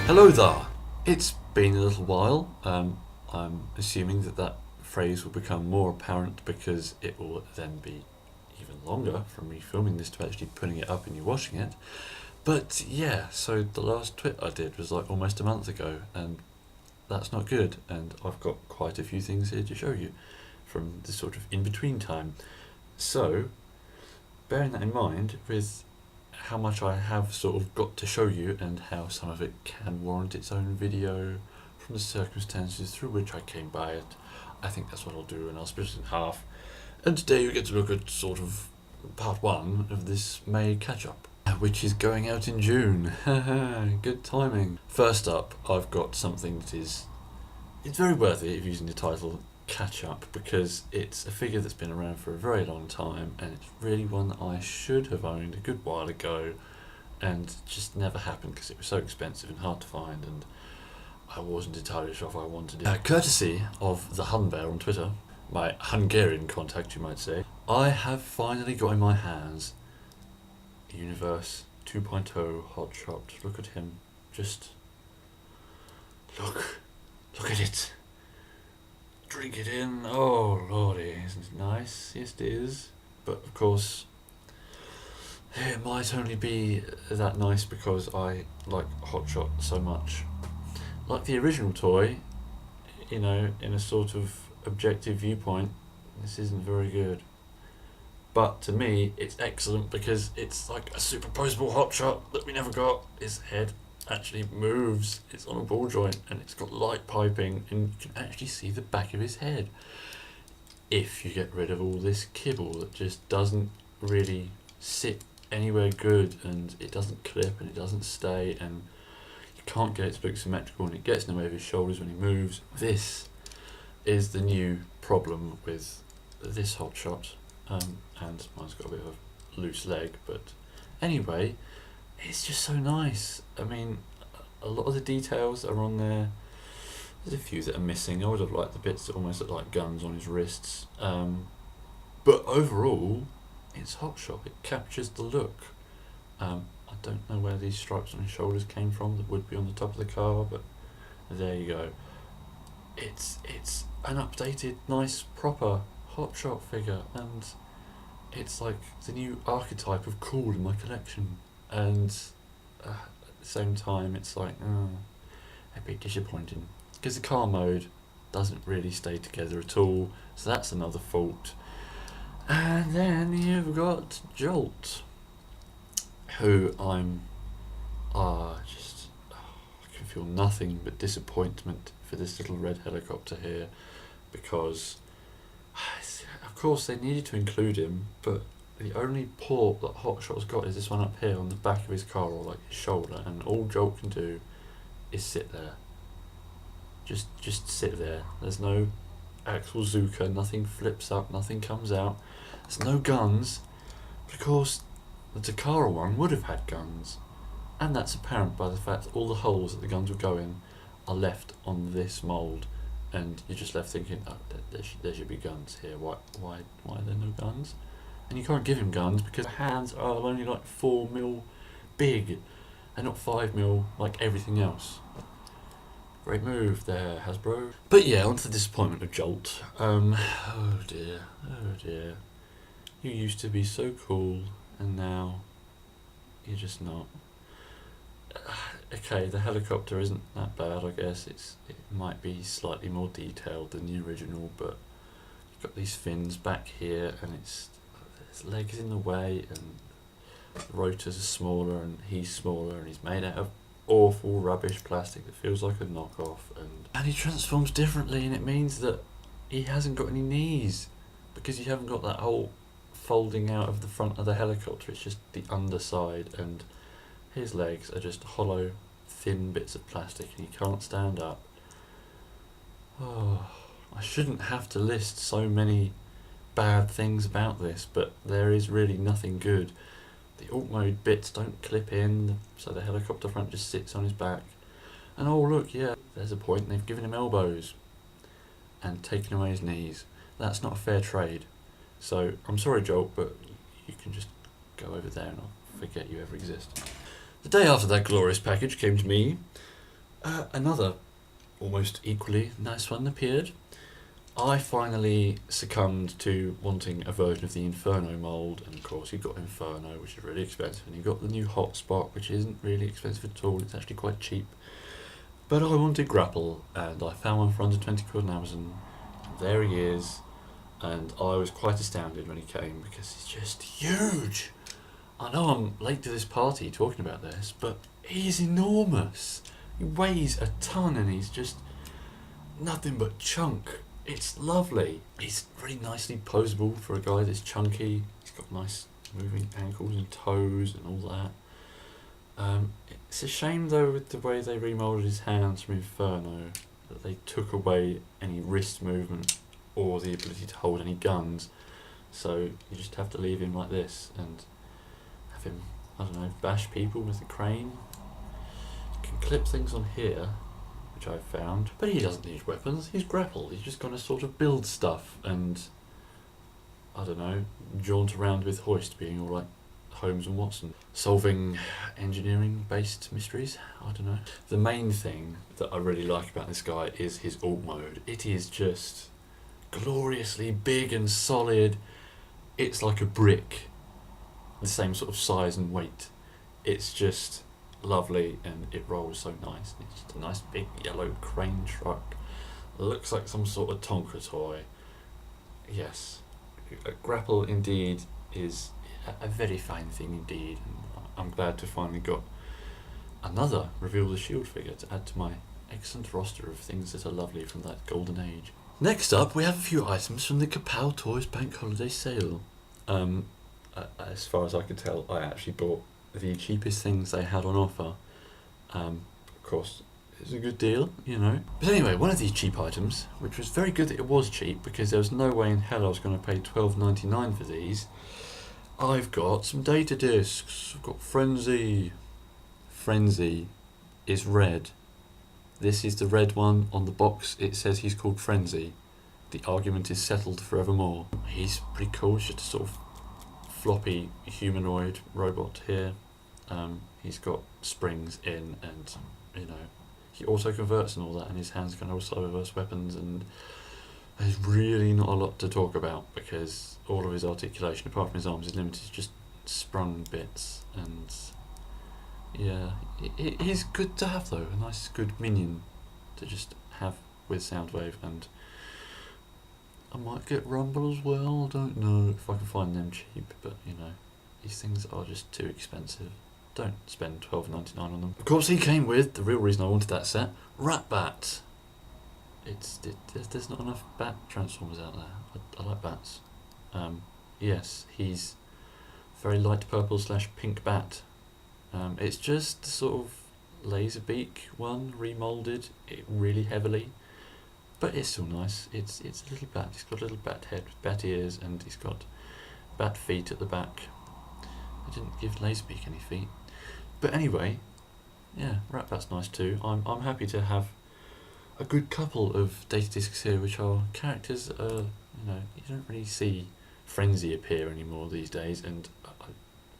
Hello there. It's been a little while. I'm assuming that phrase will become more apparent because it will then be even longer from me filming this to actually putting it up and you watching it. But yeah, so the last twit I did was like almost a month ago, and that's not good. And I've got quite a few things here to show you from this sort of in-between time. So, bearing that in mind, with how much I have sort of got to show you and how some of it can warrant its own video from the circumstances through which I came by it, I think that's what I'll do, and I'll split it in half. And today you get to look at sort of part one of this May catch-up, which is going out in June. Good timing. First up, I've got something that it's very worthy of using the title catch-up because it's a figure that's been around for a very long time, and it's really one that I should have owned a good while ago and just never happened because it was so expensive and hard to find, and I wasn't entirely sure if I wanted it. Courtesy of the Hun Bear on Twitter, my Hungarian contact you might say, I have finally got in my hands Universe 2.0 Hotshot. Look at him. Just look at it. Drink it in. Oh lordy, isn't it nice? Yes it is. But of course it might only be that nice because I like Hotshot so much. Like the original toy, you know, in a sort of objective viewpoint, this isn't very good. But to me it's excellent because it's like a superposable Hotshot that we never got. His head actually moves, it's on a ball joint, and it's got light piping, and you can actually see the back of his head if you get rid of all this kibble that just doesn't really sit anywhere good, and it doesn't clip and it doesn't stay, and you can't get it to look symmetrical, and it gets in the way of his shoulders when he moves. This is the new problem with this Hotshot, and mine's got a bit of a loose leg, but anyway, it's just so nice. I mean, a lot of the details are on there. There's a few that are missing. I would have liked the bits that almost look like guns on his wrists. But overall, it's Hotshot. It captures the look. I don't know where these stripes on his shoulders came from that would be on the top of the car, but there you go. It's an updated, nice, proper Hotshot figure, and it's like the new archetype of cool in my collection. And at the same time it's like a bit disappointing because the car mode doesn't really stay together at all, so that's another fault. And then you've got Jolt, who I can feel nothing but disappointment for this little red helicopter here, because of course they needed to include him, but the only port that Hotshot's got is this one up here on the back of his car, or like his shoulder, and all Jolt can do is sit there. Just sit there. There's no Axel Zuka, nothing flips up, nothing comes out. There's no guns. But of course, the Takara one would have had guns, and that's apparent by the fact that all the holes that the guns would go in are left on this mould, and you're just left thinking, oh, there should be guns here. Why are there no guns? And you can't give him guns because hands are only like 4mm big and not 5mm like everything else. Great move there, Hasbro. But yeah, on to the disappointment of Jolt. Oh dear. You used to be so cool, and now you're just not. Okay, the helicopter isn't that bad, I guess. It might be slightly more detailed than the original, but you've got these fins back here, and his legs in the way, and the rotors are smaller, and he's smaller, and he's made out of awful rubbish plastic that feels like a knockoff, and he transforms differently, and it means that he hasn't got any knees because you haven't got that whole folding out of the front of the helicopter. It's just the underside, and his legs are just hollow, thin bits of plastic, and he can't stand up. Oh, I shouldn't have to list so many bad things about this, but there is really nothing good. The alt mode bits don't clip in, so the helicopter front just sits on his back. And oh look, yeah, there's a point, they've given him elbows and taken away his knees. That's not a fair trade. So I'm sorry Jolt, but you can just go over there and I'll forget you ever exist. The day after that glorious package came to me, Another almost equally nice one appeared. I finally succumbed to wanting a version of the Inferno mould, and of course you got Inferno, which is really expensive, and you got the new Hotspot, which isn't really expensive at all, it's actually quite cheap. But I wanted Grapple, and I found one for under 20 quid on Amazon. There he is, and I was quite astounded when he came because he's just huge. I know I'm late to this party talking about this, but he's enormous. He weighs a ton and he's just nothing but chunk. It's lovely. He's really nicely posable for a guy that's chunky. He's got nice moving ankles and toes and all that. It's a shame though with the way they remoulded his hands from Inferno that they took away any wrist movement or the ability to hold any guns. So you just have to leave him like this and have him, I don't know, bash people with the crane. You can clip things on here, which I've found, but he doesn't need weapons. He's Grapple. He's just going to sort of build stuff and, I don't know, jaunt around with Hoist being all like Holmes and Watson, solving engineering-based mysteries. I don't know. The main thing that I really like about this guy is his alt mode. It is just gloriously big and solid. It's like a brick, the same sort of size and weight. It's just lovely and it rolls so nice. It's just a nice big yellow crane truck. It looks like some sort of Tonka toy. Yes, a Grapple indeed is a very fine thing indeed, and I'm glad to finally got another Reveal the Shield figure to add to my excellent roster of things that are lovely from that golden age. Next up, we have a few items from the Kapow Toys Bank Holiday Sale. As far as I can tell, I actually bought the cheapest things they had on offer. Of course, it's a good deal, you know. But anyway, one of these cheap items, which was very good that it was cheap, because there was no way in hell I was going to pay $12.99 for these. I've got some data discs. I've got Frenzy. Frenzy is red. This is the red one. On the box it says he's called Frenzy. The argument is settled forevermore. He's pretty cool. It's just a sort of floppy humanoid robot here. He's got springs in, and you know, he auto converts and all that, and his hands can also reverse weapons, and there's really not a lot to talk about because all of his articulation, apart from his arms, is limited to just sprung bits. And yeah, it is good to have though, a nice good minion to just have with Soundwave. And I might get Rumble as well, I don't know if I can find them cheap, but you know, these things are just too expensive. Don't spend $12.99 on them. Of course he came with, the real reason I wanted that set, Rat-Bat. There's not enough bat transformers out there. I like bats. Yes, he's very light purple / pink bat. It's just the sort of laser beak one, remoulded it really heavily, but it's still nice. It's a little bat. He's got a little bat head with bat ears, and he's got bat feet at the back. I didn't give Laserbeak any feet, but anyway, yeah, Rat-Bat's nice too. I'm happy to have a good couple of data discs here, which are characters. You know, you don't really see Frenzy appear anymore these days, and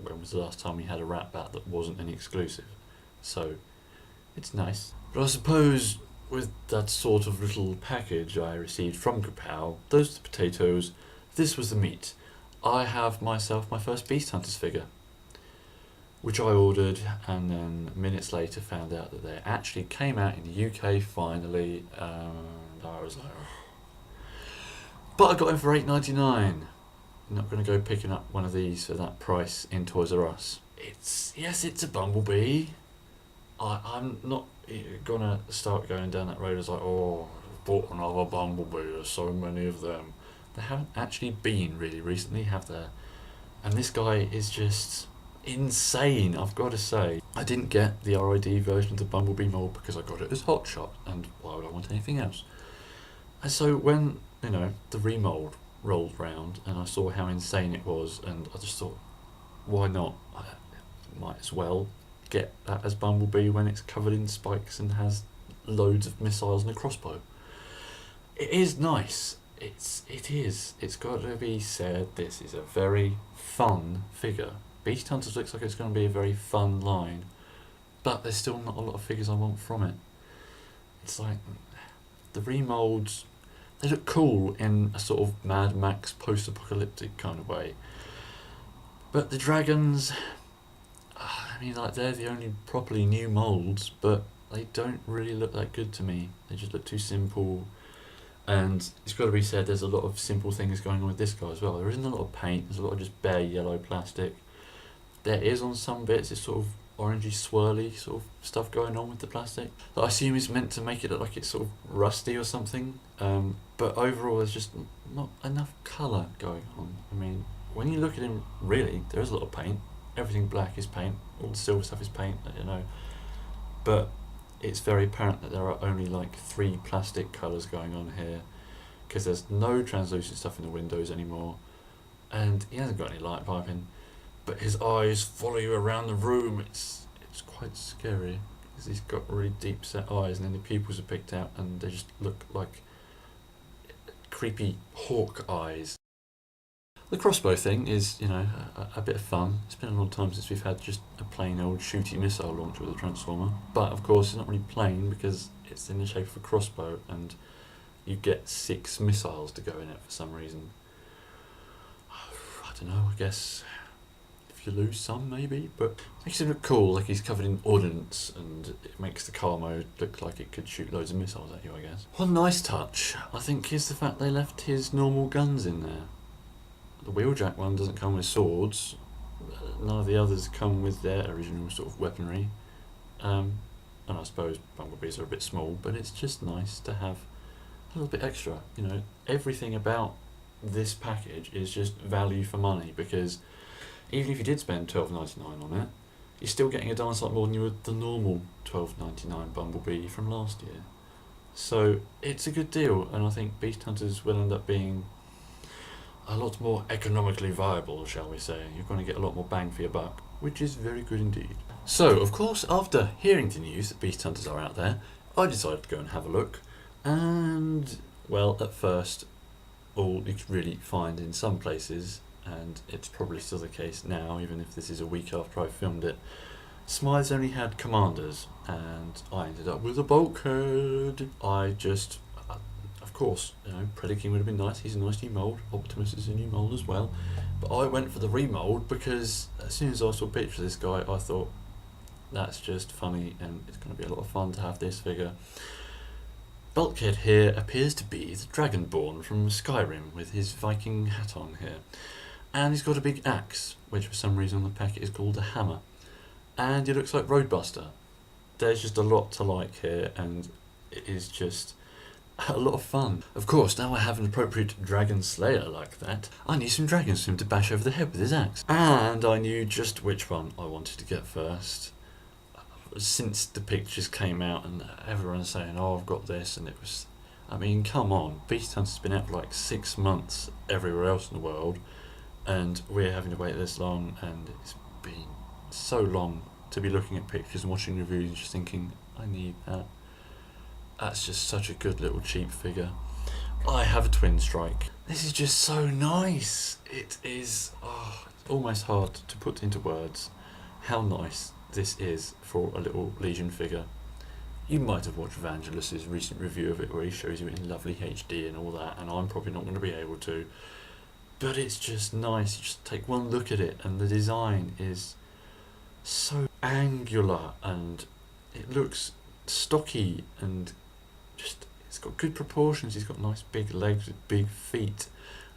when was the last time we had a Rat-Bat that wasn't an exclusive? So it's nice. But I suppose with that sort of little package I received from Kapow, those are the potatoes, this was the meat. I have myself my first Beast Hunters figure, which I ordered, and then minutes later found out that they actually came out in the UK finally, and I was like, oh. But I got them for $8.99. I'm not going to go picking up one of these for that price in Toys R Us. Yes, it's a Bumblebee. I'm not gonna start going down that road as like, oh, I've bought another Bumblebee, there's so many of them. There haven't actually been really recently, have there? And this guy is just insane, I've got to say. I didn't get the RID version of the Bumblebee mold because I got it as Hot Shot, and why would I want anything else? And so when, you know, the remold rolled round and I saw how insane it was, and I just thought, why not? I might as well get that as Bumblebee when it's covered in spikes and has loads of missiles and a crossbow. It is nice. It is. It's got to be said, this is a very fun figure. Beast Hunters looks like it's going to be a very fun line, but there's still not a lot of figures I want from it. it's like the remolds, they look cool in a sort of Mad Max post-apocalyptic kind of way. But the dragons, I mean, like, they're the only properly new molds, but they don't really look that good to me. They just look too simple. And it's got to be said, there's a lot of simple things going on with this guy as well. There isn't a lot of paint, there's a lot of just bare yellow plastic. There is on some bits, it's sort of orangey swirly sort of stuff going on with the plastic that I assume is meant to make it look like it's sort of rusty or something. But overall, there's just not enough colour going on. I mean, when you look at him, really, there is a lot of paint. Everything black is paint, all the silver stuff is paint, you know. But it's very apparent that there are only like 3 plastic colours going on here, because there's no translucent stuff in the windows anymore, and he hasn't got any light piping, but his eyes follow you around the room. It's quite scary, because he's got really deep set eyes, and then the pupils are picked out and they just look like creepy hawk eyes. The crossbow thing is, you know, a bit of fun. It's been a long time since we've had just a plain old shooty missile launcher with a transformer. But of course, it's not really plain because it's in the shape of a crossbow, and you get 6 missiles to go in it for some reason. I don't know, I guess if you lose some, maybe. But it makes him look cool, like he's covered in ordnance, and it makes the car mode look like it could shoot loads of missiles at you, I guess. One nice touch, I think, is the fact they left his normal guns in there. The wheeljack one doesn't come with swords. None of the others come with their original sort of weaponry. And I suppose bumblebees are a bit small, but it's just nice to have a little bit extra. You know, everything about this package is just value for money, because even if you did spend $12.99 on it, you're still getting a darn sight more than you would the normal $12.99 Bumblebee from last year. So it's a good deal, and I think Beast Hunters will end up being a lot more economically viable, shall we say. You're going to get a lot more bang for your buck, which is very good indeed. So, of course, after hearing the news that Beast Hunters are out there, I decided to go and have a look. And, well, at first, all you could really find in some places, and it's probably still the case now, even if this is a week after I filmed it, Smythe's only had Commanders, and I ended up with a Bulkhead. Of course, you know, Predaking would have been nice. He's a nice new mould. Optimus is a new mould as well. But I went for the remould because as soon as I saw a picture of this guy, I thought, that's just funny, and it's going to be a lot of fun to have this figure. Bulkhead here appears to be the Dragonborn from Skyrim with his Viking hat on here. And he's got a big axe, which for some reason on the packet is called a hammer. And he looks like Roadbuster. There's just a lot to like here, and it is just a lot of fun. Of course, now I have an appropriate dragon slayer like that, I need some dragons for him to bash over the head with his axe. And I knew just which one I wanted to get first. Since the pictures came out and everyone's saying, oh, I've got this, and it was, I mean, come on, Beast Hunter's been out for like 6 months everywhere else in the world, and we're having to wait this long, and it's been so long to be looking at pictures and watching reviews and just thinking, I need that. That's just such a good little cheap figure. I have a Twin Strike. This is just so nice. It is, it's almost hard to put into words how nice this is for a little Legion figure. You might have watched Vangelus's recent review of it where he shows you it in lovely HD and all that, and I'm probably not going to be able to. But it's just nice. You just take one look at it, and the design is so angular, and it looks stocky, and just, it's got good proportions. He's got nice big legs with big feet.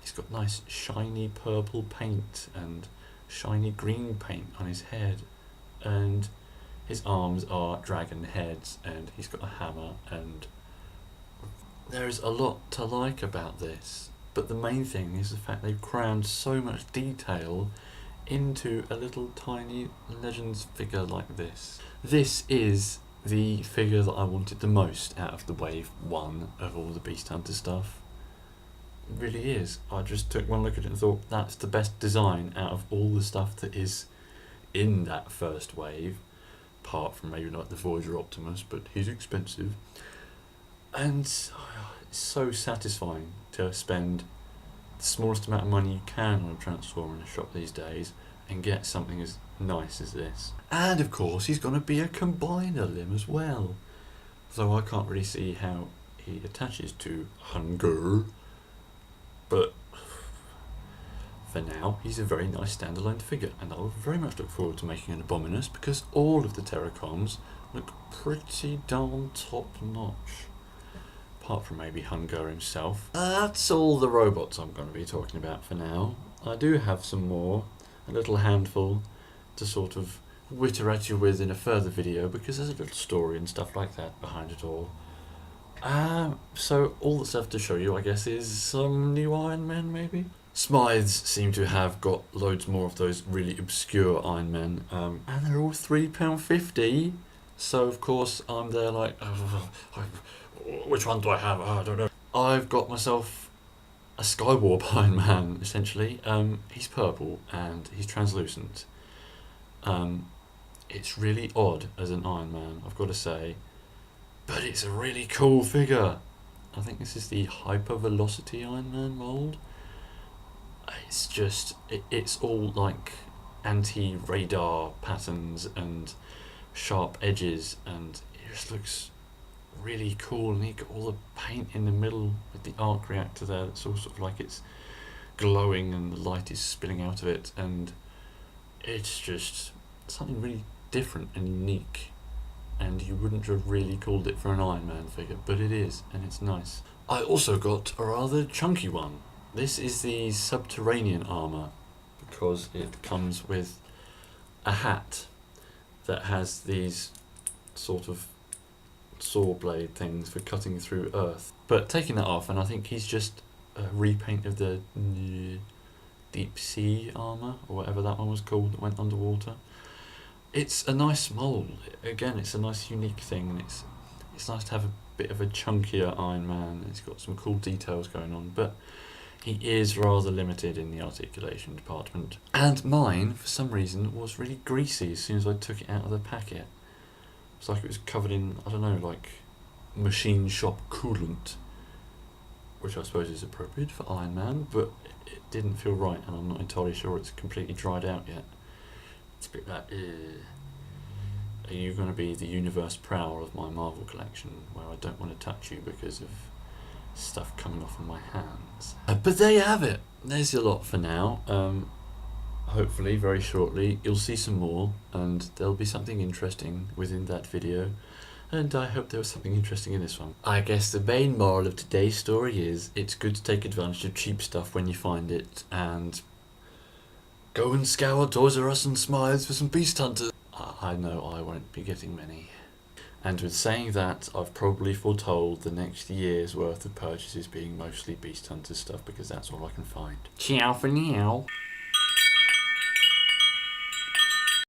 He's got nice shiny purple paint and shiny green paint on his head, and his arms are dragon heads, and he's got a hammer, and there's a lot to like about this. But the main thing is the fact they've crammed so much detail into a little tiny Legends figure like this. This is the figure that I wanted the most out of the wave 1 of all the Beast Hunter stuff. It really is. I just took one look at it and thought, that's the best design out of all the stuff that is in that first wave, apart from maybe like the Voyager Optimus, but he's expensive. And it's so satisfying to spend the smallest amount of money you can on a Transformer in a shop these days and get something as nice as this. And of course he's going to be a combiner limb as well. Though I can't really see how he attaches to hunger. But for now, he's a very nice standalone figure, and I would very much look forward to making an Abominus because all of the Terracoms look pretty darn top notch. Apart from maybe Hunger himself. That's all the robots I'm going to be talking about for now. I do have some more, a little handful to sort of witter at you with in a further video because there's a little story and stuff like that behind it all. So all that's left to show you, I guess, is some new Iron Men, maybe? Smythes seem to have got loads more of those really obscure Iron Men, and they're all £3.50. So of course I'm there like, which one do I have? I don't know. I've got myself a Skywarp Iron Man, essentially. He's purple and he's translucent. It's really odd as an Iron Man, I've got to say. But it's a really cool figure. I think this is the Hypervelocity Iron Man mould. It's just, it's all like anti-radar patterns and sharp edges, and it just looks really cool. And you got all the paint in the middle with the arc reactor there. It's all sort of like it's glowing and the light is spilling out of it, and it's just something really different and unique. And you wouldn't have really called it for an Iron Man figure, but it is, and it's nice. I also got a rather chunky one. This is the Subterranean armour, because it comes with a hat that has these sort of saw blade things for cutting through earth. But taking that off, and I think he's just a repaint of the deep sea armour, or whatever that one was called that went underwater. It's a nice mould. Again, it's a nice unique thing, and it's nice to have a bit of a chunkier Iron Man. It's got some cool details going on, but he is rather limited in the articulation department. And mine, for some reason, was really greasy as soon as I took it out of the packet. It's like it was covered in, I don't know, like machine shop coolant, which I suppose is appropriate for Iron Man, but it didn't feel right, and I'm not entirely sure it's completely dried out yet. It's a bit like, are you going to be the universe prowl of my Marvel collection, where I don't want to touch you because of stuff coming off of my hands? But there you have it. There's your lot for now. Hopefully, very shortly, you'll see some more, and there'll be something interesting within that video. And I hope there was something interesting in this one. I guess the main moral of today's story is it's good to take advantage of cheap stuff when you find it, and go and scour Toys R Us and Smythes for some Beast Hunters. I know I won't be getting many. And with saying that, I've probably foretold the next year's worth of purchases being mostly Beast Hunters stuff, because that's all I can find. Ciao for now.